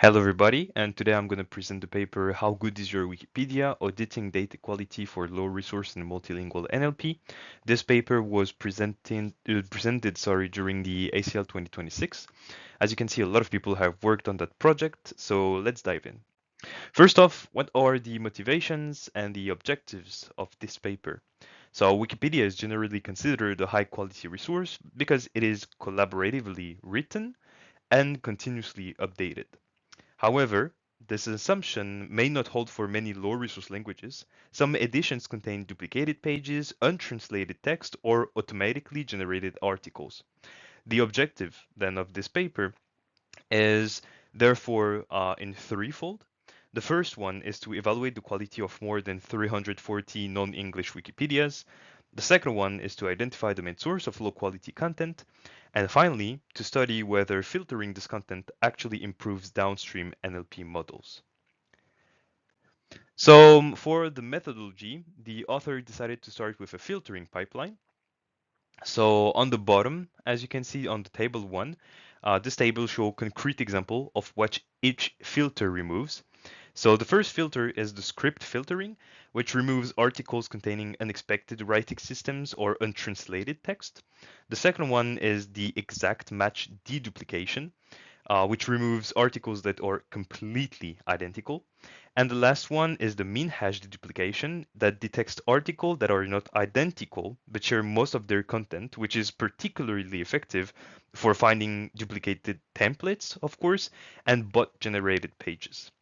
Hello everybody, and today I'm going to present the paper How Good is Your Wikipedia? Auditing Data Quality for Low Resource and Multilingual NLP. This paper was presented during the ACL 2026. As you can see, a lot of people have worked on that project, so let's dive in. First off, what are the motivations and the objectives of this paper? So Wikipedia is generally considered a high quality resource because it is collaboratively written and continuously updated. However, this assumption may not hold for many low-resource languages. Some editions contain duplicated pages, untranslated text, or automatically generated articles. The objective, then, of this paper is therefore in threefold. The first one is to evaluate the quality of more than 340 non-English Wikipedias. The second one is to identify the main source of low-quality content. And finally, to study whether filtering this content actually improves downstream NLP models. So for the methodology, the author decided to start with a filtering pipeline. So on the bottom, as you can see on the table 1, this table shows a concrete example of what each filter removes. So the first filter is the script filtering, which removes articles containing unexpected writing systems or untranslated text. The second one is the exact match deduplication, which removes articles that are completely identical. And the last one is the mean hash deduplication that detects articles that are not identical but share most of their content, which is particularly effective for finding duplicated templates, of course, and bot-generated pages.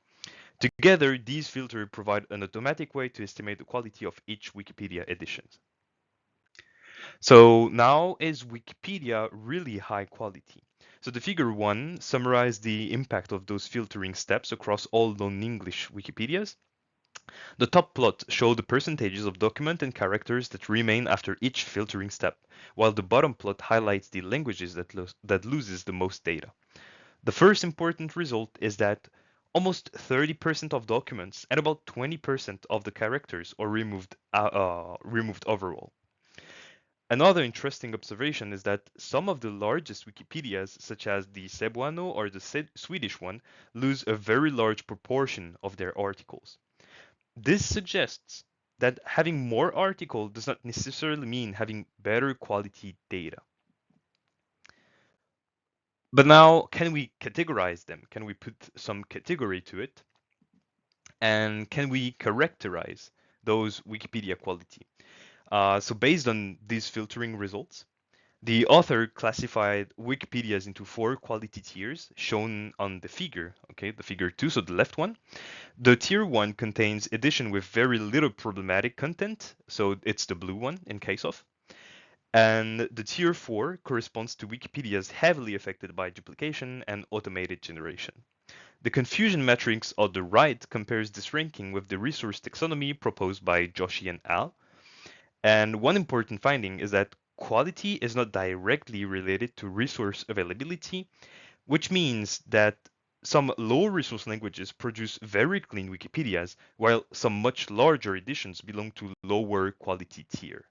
Together, these filters provide an automatic way to estimate the quality of each Wikipedia edition. So now, is Wikipedia really high quality? So the figure 1 summarizes the impact of those filtering steps across all non-English Wikipedias. The top plot shows the percentages of document and characters that remain after each filtering step, while the bottom plot highlights the languages that loses the most data. The first important result is that almost 30% of documents and about 20% of the characters are removed overall. Another interesting observation is that some of the largest Wikipedias, such as the Cebuano or the Swedish one, lose a very large proportion of their articles. This suggests that having more articles does not necessarily mean having better quality data. But now, can we categorize them? Can we put some category to it? And can we characterize those Wikipedia quality? So based on these filtering results, the author classified Wikipedias into 4 quality tiers shown on the figure, okay, the figure 2, so the left one. The tier 1 contains edition with very little problematic content, so it's the blue one in case of. And the tier 4 corresponds to Wikipedias heavily affected by duplication and automated generation. The confusion matrix on the right compares this ranking with the resource taxonomy proposed by Joshi and al. And one important finding is that quality is not directly related to resource availability, which means that some low resource languages produce very clean Wikipedias, while some much larger editions belong to lower quality tier.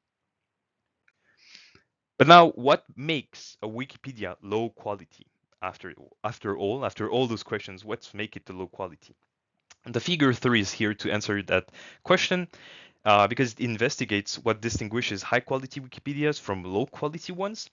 But now, what makes a Wikipedia low quality? After all those questions, what's make it a low quality? The figure 3 is here to answer that question because it investigates what distinguishes high-quality Wikipedias from low-quality ones.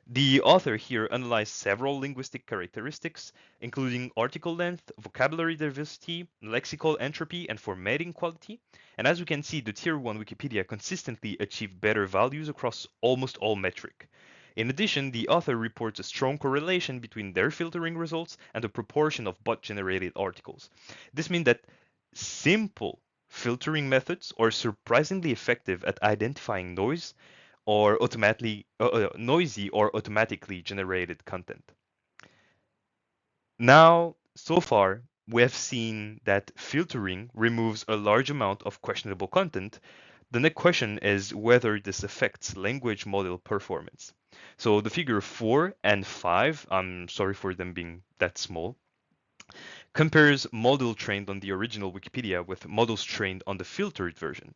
The author here analyzed several linguistic characteristics, including article length, vocabulary diversity, lexical entropy, and formatting quality. And as we can see, the Tier 1 Wikipedia consistently achieved better values across almost all metric. In addition, the author reports a strong correlation between their filtering results and the proportion of bot-generated articles. This means that simple filtering methods are surprisingly effective at identifying noisy or automatically generated content. Now, so far, we have seen that filtering removes a large amount of questionable content. The next question is whether this affects language model performance. So the figure 4 and 5, I'm sorry for them being that small, compares model trained on the original Wikipedia with models trained on the filtered version.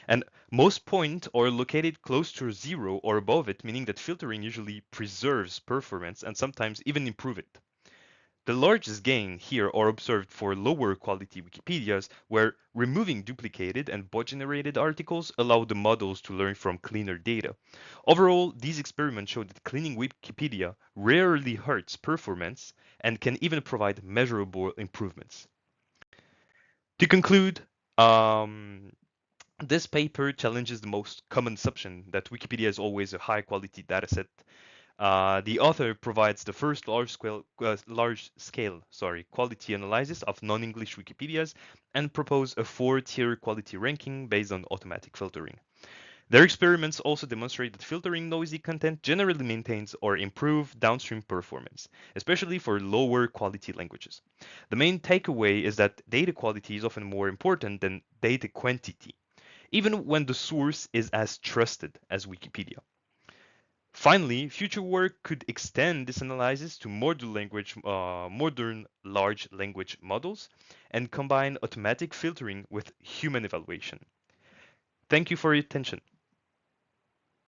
And most points are located close to 0 or above it, meaning that filtering usually preserves performance and sometimes even improve it. The largest gain here are observed for lower quality Wikipedias, where removing duplicated and bot-generated articles allow the models to learn from cleaner data. Overall, these experiments show that cleaning Wikipedia rarely hurts performance and can even provide measurable improvements. To conclude, this paper challenges the most common assumption that Wikipedia is always a high-quality dataset. The author provides the first large-scale quality analysis of non-English Wikipedias and propose a 4-tier quality ranking based on automatic filtering. Their experiments also demonstrate that filtering noisy content generally maintains or improves downstream performance, especially for lower quality languages. The main takeaway is that data quality is often more important than data quantity, even when the source is as trusted as Wikipedia. Finally, future work could extend this analysis to modern large language models and combine automatic filtering with human evaluation. Thank you for your attention.